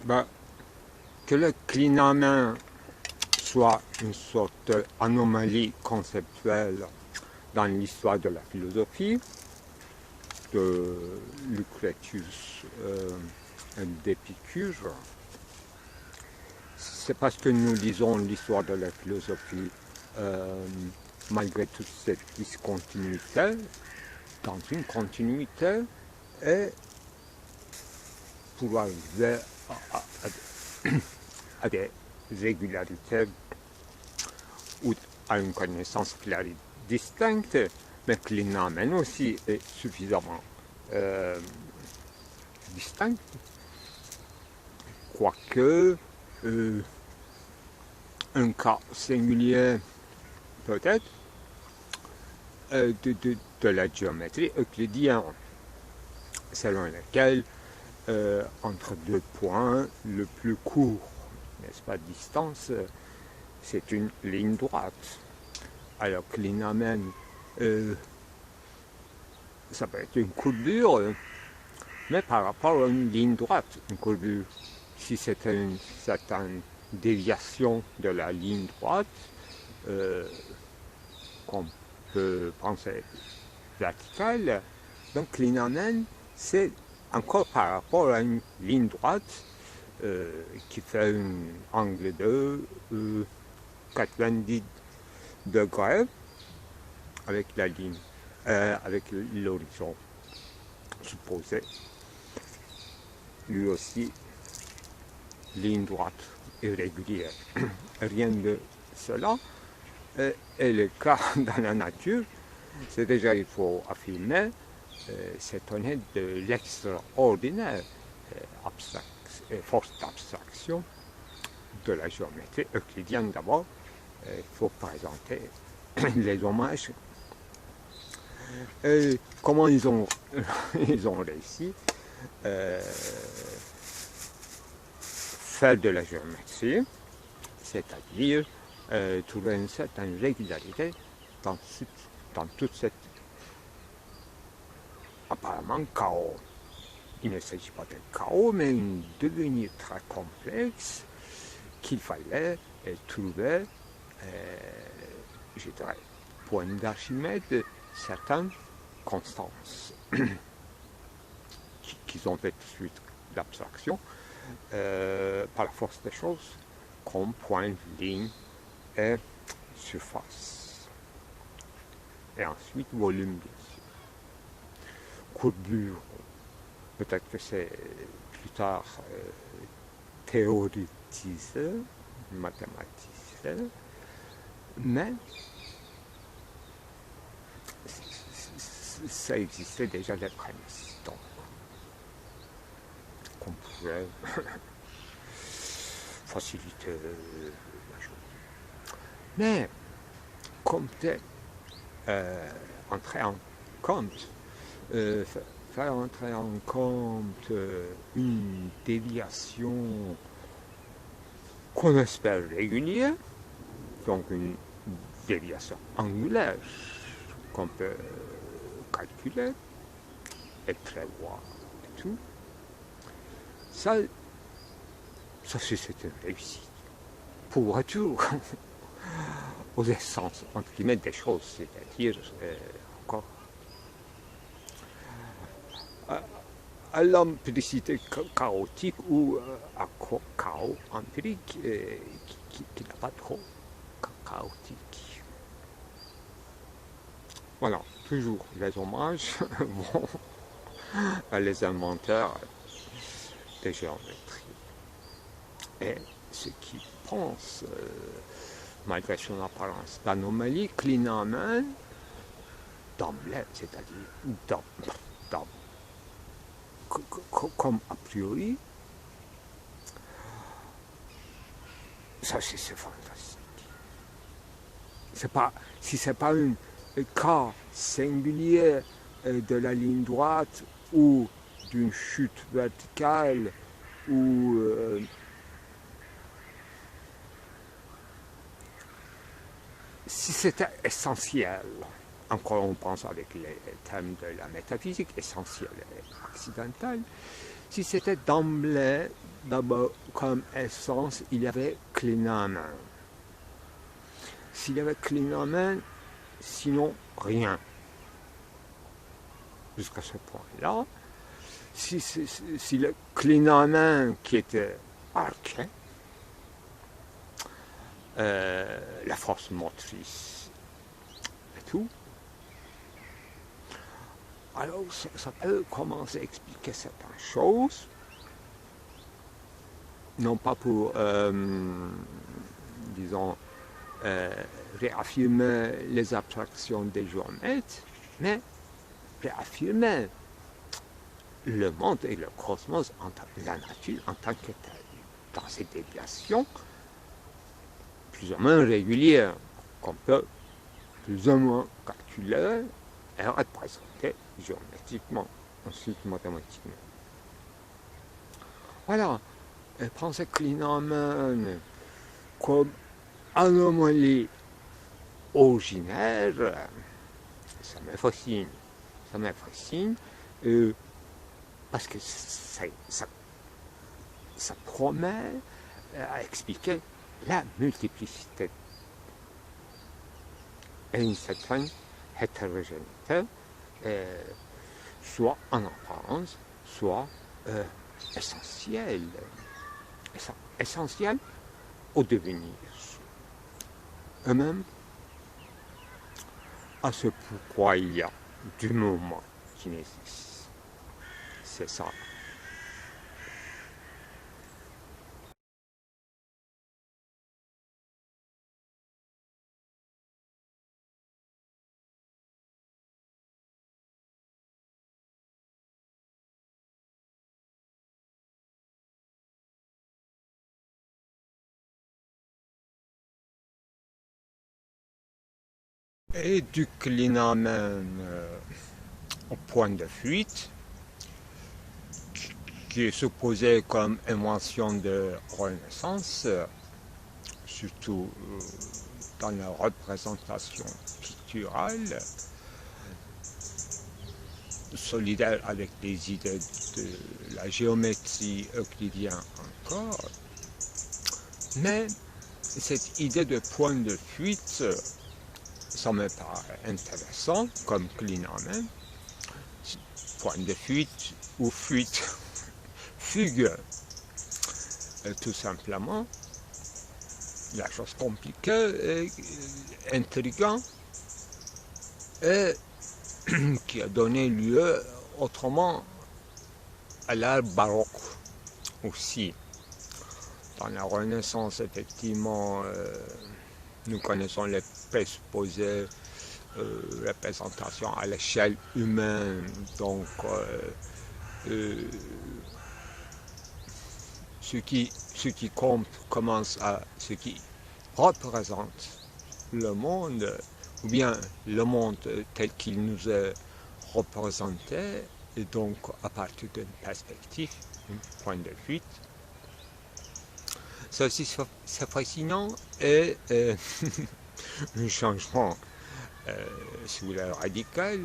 Ben, que le clinamen soit une sorte d'anomalie conceptuelle dans l'histoire de la philosophie, de Lucretius et d'Épicure, c'est parce que nous lisons l'histoire de la philosophie malgré toute cette discontinuité, dans une continuité, et pour arriver à des régularités ou à une connaissance claire et distincte, mais que l'inamen aussi est suffisamment distinct, quoique un cas singulier peut-être de la géométrie euclidienne, selon lequel entre deux points, le plus court, n'est-ce pas, distance, c'est une ligne droite. Alors que l'inamen, ça peut être une courbure, mais par rapport à une ligne droite, une courbure, si c'est une certaine déviation de la ligne droite, qu'on peut penser verticale, donc l'inamen, c'est encore par rapport à une ligne droite qui fait un angle de 90 degrés avec la ligne, avec l'horizon supposé. Lui aussi, ligne droite irrégulière. Rien de cela. Et le cas dans la nature, c'est déjà, il faut affirmer, s'étonner de l'extraordinaire force d'abstraction de la géométrie euclidienne d'abord. Il faut présenter les hommages. Et comment ils ont réussi faire de la géométrie, c'est-à-dire trouver une certaine régularité dans toute cette apparemment chaos. Il ne s'agit pas de chaos, mais un devenir très complexe qu'il fallait trouver, je dirais, point d'Archimède, certaines constances qui ont fait suite d'abstraction par la force des choses, comme point, ligne et surface. Et ensuite, volume, bien sûr. Courbure, peut-être que c'est plus tard théorétisé, mathématisé, mais ça existait déjà les prémices. Donc, qu'on pouvait faciliter la chose. Mais, comme tel, entrer en compte, faire entrer en compte une déviation qu'on espère régulière, donc une déviation angulaire qu'on peut calculer et prévoir et tout, ça c'est une réussite. Pour retour aux essences, entre guillemets, des choses, c'est-à-dire encore à l'empiricité chaotique ou à chaos empirique qui n'a pas trop chaotique. Voilà, toujours les hommages vont à les inventeurs de géométrie. Et ceux qui pensent, malgré son apparence d'anomalie, clinamen, d'emblée, c'est-à-dire comme a priori, ça c'est fantastique. Si c'est pas un cas singulier de la ligne droite ou d'une chute verticale ou si c'était essentiel, encore on pense avec les thèmes de la métaphysique, essentiel et accidental, Si c'était d'emblée, d'abord comme essence, il y avait clinamen. S'il y avait clinamen, sinon rien. Jusqu'à ce point-là, si le clinamen qui était arché, la force motrice et tout, alors ça peut commencer à expliquer certaines choses, non pas pour, disons, réaffirmer les abstractions des géomètres, mais réaffirmer le monde et le cosmos, la nature en tant que telle, dans ces déviations plus ou moins régulières, qu'on peut plus ou moins calculer et représenter géométriquement, ensuite mathématiquement. Voilà, et pensez Klineman comme anomalie originaire, ça me fascine. Ça me fascine parce que ça promet à expliquer la multiplicité et une certaine hétérogénéité, soit en apparence, soit essentielle. Essentielle au devenir. Et même à ce pourquoi il y a du mouvement qui n'existe. C'est ça. Et du clinamen au point de fuite, qui est supposé comme invention de Renaissance, surtout dans la représentation picturale, solidaire avec les idées de la géométrie euclidienne encore. Mais cette idée de point de fuite, ça me paraît intéressant comme clinamen. Point de fuite ou fuite, fugue, tout simplement. La chose compliquée et intrigante et qui a donné lieu autrement à l'art baroque aussi. Dans la Renaissance, effectivement, nous connaissons les présupposés représentation à l'échelle humaine, donc ce qui compte commence à ce qui représente le monde, ou bien le monde tel qu'il nous est représenté, et donc à partir d'une perspective, un point de fuite. Ça aussi c'est fascinant et un changement si vous voulez, radical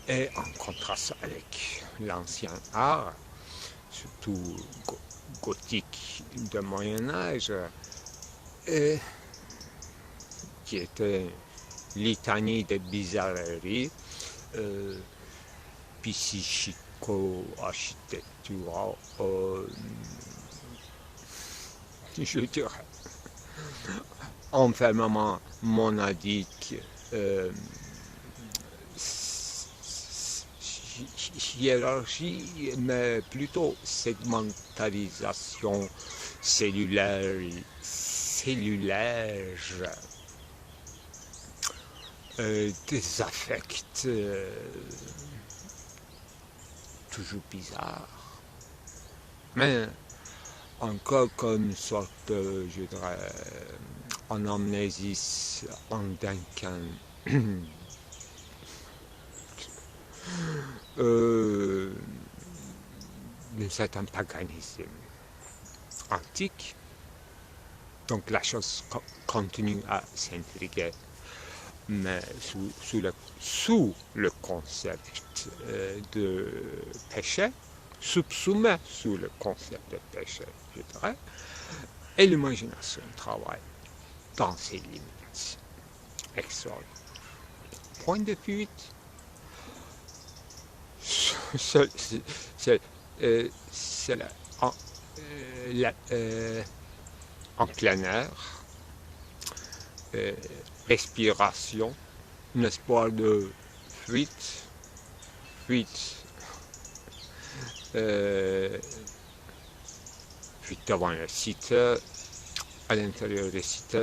et en contraste avec l'ancien art, surtout gothique de Moyen-Âge, qui était litanie de bizarreries psychico-architecturales, je dirais, enfermement monadique, hiérarchie, mais plutôt segmentarisation cellulaire, des affects toujours bizarres, mais encore comme une sorte de, je dirais, anamnésis andinquin, d'un certain paganisme antique. Donc la chose continue à s'intriguer, mais sous le concept de péché, subsumer sous le concept de péché, je dirais, et l'imagination travaille dans ses limites extraordinaires. Point de fuite, c'est en plein air, respiration, un espoir de fuite, fuite devant le site, à l'intérieur des sites,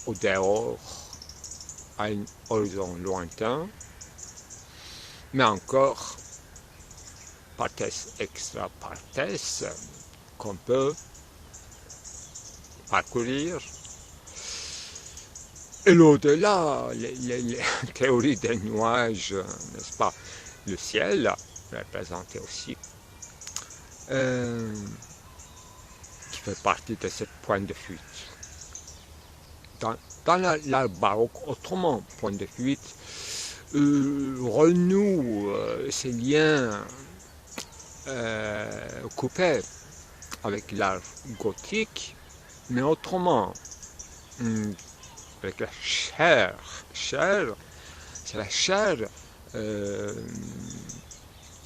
au dehors, à un horizon lointain, mais encore parthèse extra parthèse qu'on peut parcourir. Et l'au-delà, les théories des nuages, n'est-ce pas, le ciel représenté aussi, qui fait partie de ce point de fuite. Dans l'art baroque, autrement, point de fuite, renoue ces liens coupés avec l'art gothique, mais autrement, avec la chair. C'est la chair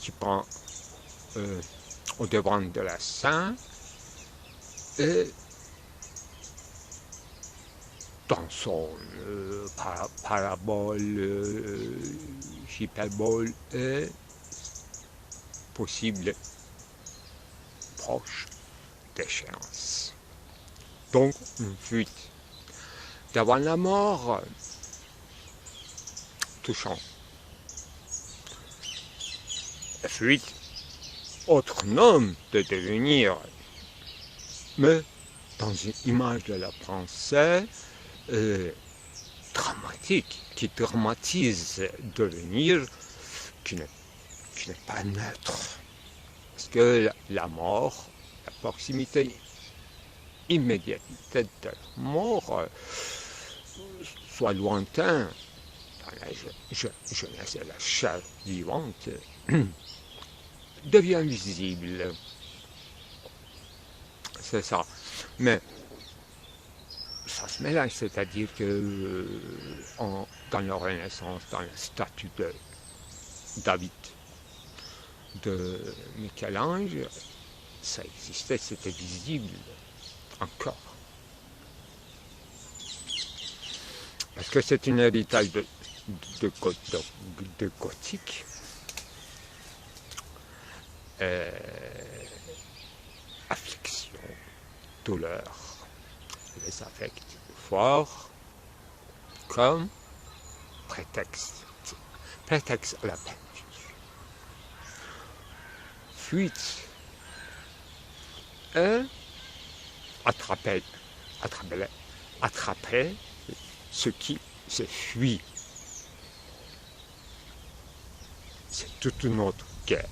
qui prend au devant de la scène et dans son parabole, hyperbole et possible proche d'échéance. Donc, une fuite devant la mort, touchant. La fuite, autre nom de devenir, mais dans une image de la pensée dramatique, qui dramatise devenir qui n'est pas neutre. Parce que la mort, la proximité immédiate de la mort, soit lointain, dans la jeunesse et la chair vivante, devient visible. C'est ça. Mais ça se mélange, c'est-à-dire que dans la Renaissance, dans la statue de David, de Michel-Ange, ça existait, c'était visible encore. Parce que c'est un héritage de gothique. Affliction, douleur, les affects forts comme prétexte à la peinture. Fuite et attraper ce qui se fuit. C'est toute une autre guerre.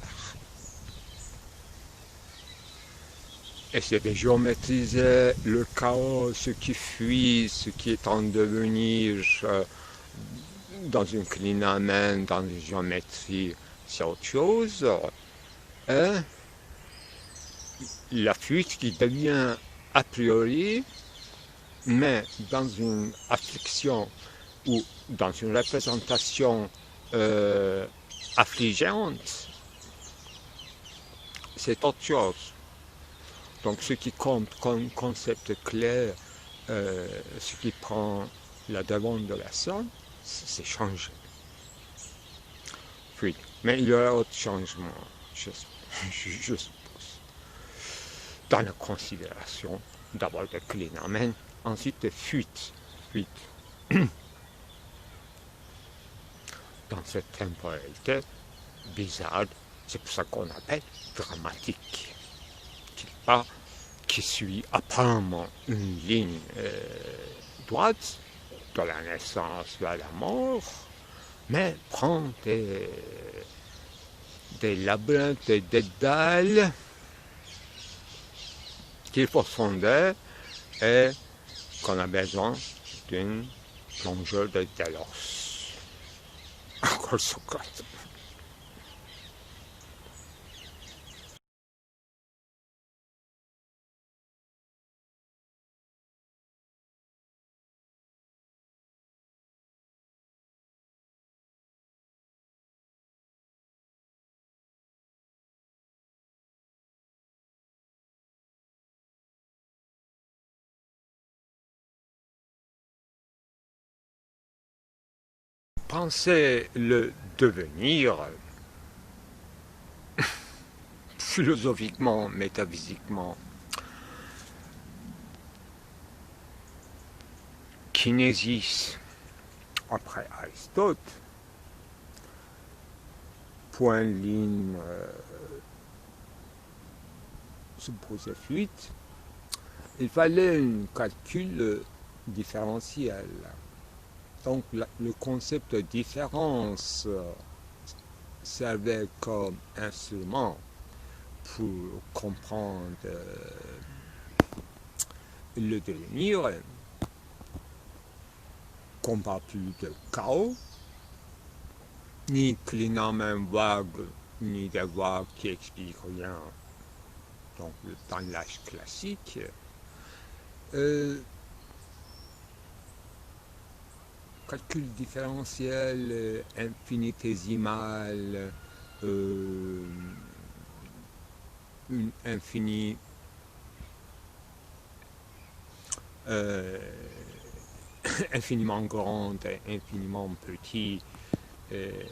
Essayer de géométriser le chaos, ce qui fuit, ce qui est en devenir dans une clinamen, dans une géométrie, c'est autre chose. Et la fuite qui devient a priori, mais dans une affliction ou dans une représentation affligeante, c'est autre chose. Donc ce qui compte comme concept clé, ce qui prend la devant de la scène, c'est changer. Puis, mais il y aura autre changement, je suppose. Dans la considération, d'abord de clinamen, ensuite de fuite. Dans cette temporalité bizarre, c'est pour ça qu'on appelle dramatique. Qui suit apparemment une ligne droite de la naissance vers la mort, mais prend des labyrinthes, des dédales qu'il faut sonder et qu'on a besoin d'une plongeur de Delos. Encore Socrate. penser le devenir, philosophiquement, métaphysiquement, kinésis, après Aristote, point, ligne, supposé fluide, il fallait un calcul différentiel. Donc le concept de différence servait comme instrument pour comprendre le devenir, qu'on parle plus de chaos, ni clinamen vague, ni des vagues qui expliquent rien. Donc dans l'âge classique, calcul différentiel, infinitésimal, une infinie infiniment grande, infiniment petit, et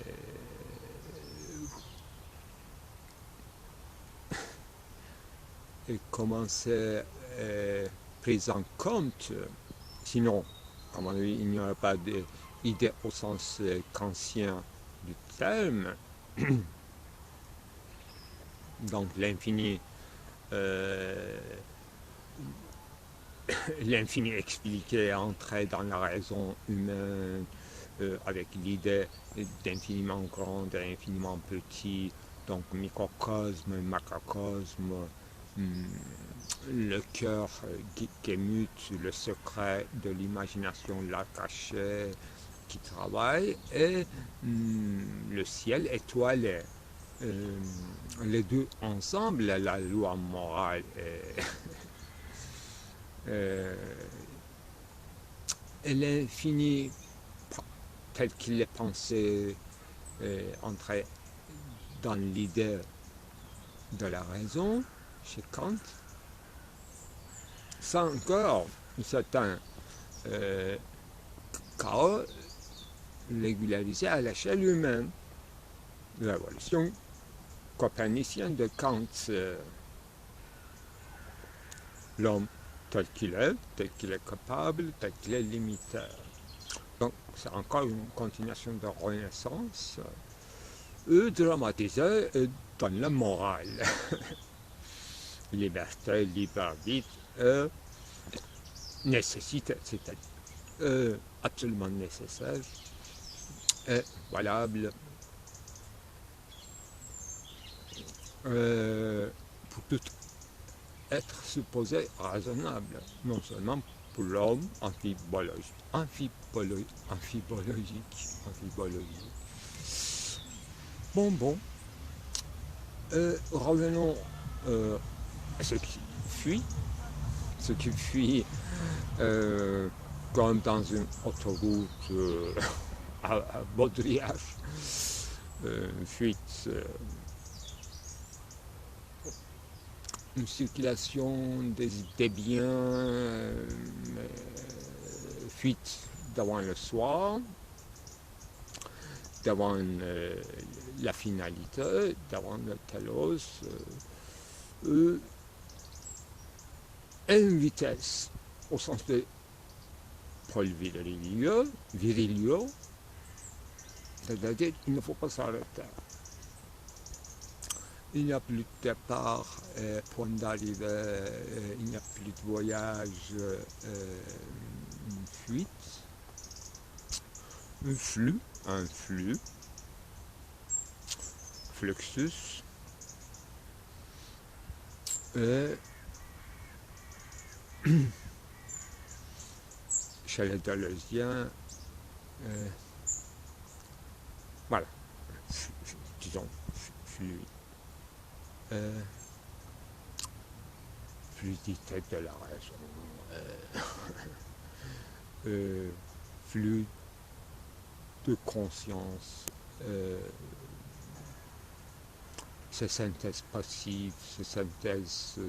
comment c'est pris en compte, sinon, à mon avis, il n'y aura pas d'idée au sens kantien du terme. Donc l'infini l'infini expliqué entrer dans la raison humaine avec l'idée d'infiniment grand et infiniment petit, donc microcosme, macrocosme, le cœur qui émute, le secret de l'imagination là caché qui travaille, et le ciel étoilé. Les deux ensemble, la loi morale et l'infini tel qu'il est pensé entrer dans l'idée de la raison chez Kant, sans encore un certain chaos régularisé à l'échelle humaine. L'évolution copernicienne de Kant, l'homme tel qu'il est capable, tel qu'il est limité. Donc c'est encore une continuation de renaissance dramatisée dans la morale. Liberté, libre arbitre, nécessité, c'est-à-dire absolument nécessaire et valable pour tout être supposé raisonnable, non seulement pour l'homme amphibologique. Bon. Revenons à ce qui fuit. Ce qui fuit comme dans une autoroute à Baudrillard, une fuite, une circulation des biens, fuite devant le soir, devant la finalité, devant le telos, une vitesse au sens de Paul Virilio, c'est-à-dire qu'il ne faut pas s'arrêter. Il n'y a plus de départ, point d'arrivée, il n'y a plus de voyage, une fuite, un flux, fluxus, chez les Deleuziens, voilà, disons, fluide. Fluidité de la raison, flux de conscience, ces synthèses passives, ces synthèses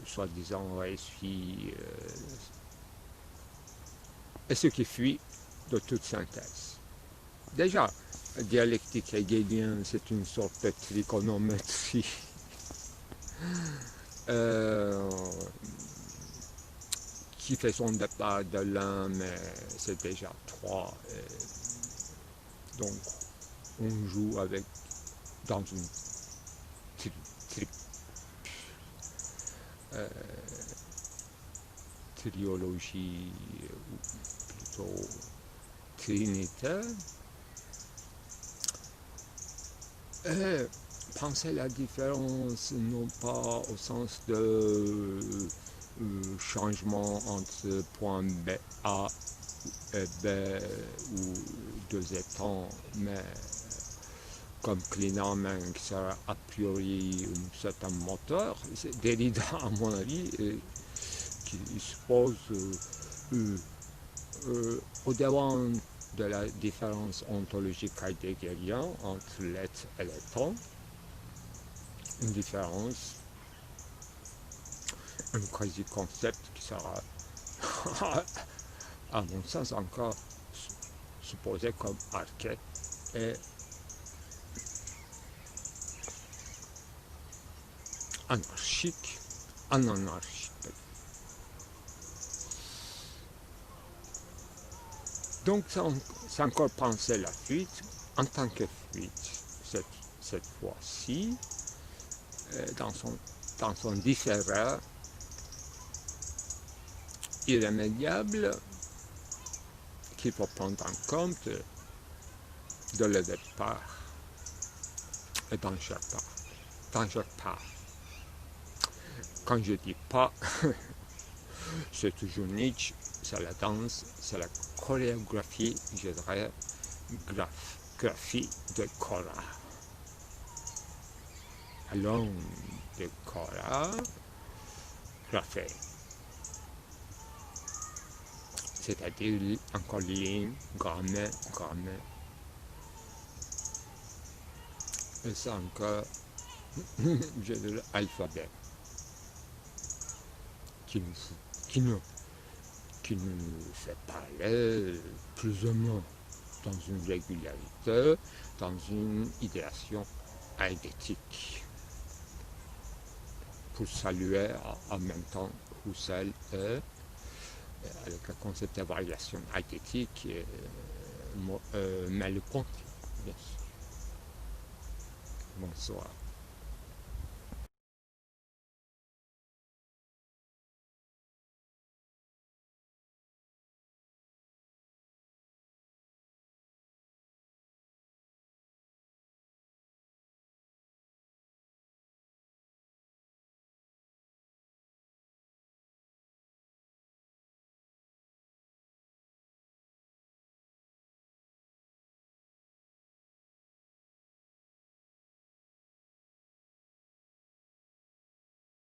soi-disant réussies, et ce qui fuit de toute synthèse. Déjà, la dialectique hegelienne, c'est une sorte de trigonométrie qui fait son départ de l'un, mais c'est déjà 3. Donc, on joue avec dans une triologie, ou plutôt trinitaire. Penser la différence non pas au sens de changement entre point B, A et B ou deux étangs, mais comme Kleinman qui sera a priori un certain moteur. C'est Derrida, à mon avis, qui suppose au-devant de la différence ontologique heideggerienne entre l'être et le temps, une différence, un quasi-concept qui sera, à mon sens, encore supposé comme archétype et anarchique en anarchie. Donc, c'est encore penser la fuite en tant que fuite, cette fois-ci, dans son différé irrémédiable qu'il faut prendre en compte de le départ et dans chaque pas. Dans chaque pas. Quand je dis pas, c'est toujours Nietzsche, c'est la danse, c'est la chorégraphie, je dirais, graphie de Cora. Allons de Cora, graphé. C'est-à-dire encore ligne, grammaire. Et c'est encore, je dirais, alphabet. Qui nous fait parler plus ou moins dans une régularité, dans une idéation eidétique. Pour saluer en même temps Husserl et avec le concept de variation eidétique, mais le compte, bien sûr. Bonsoir.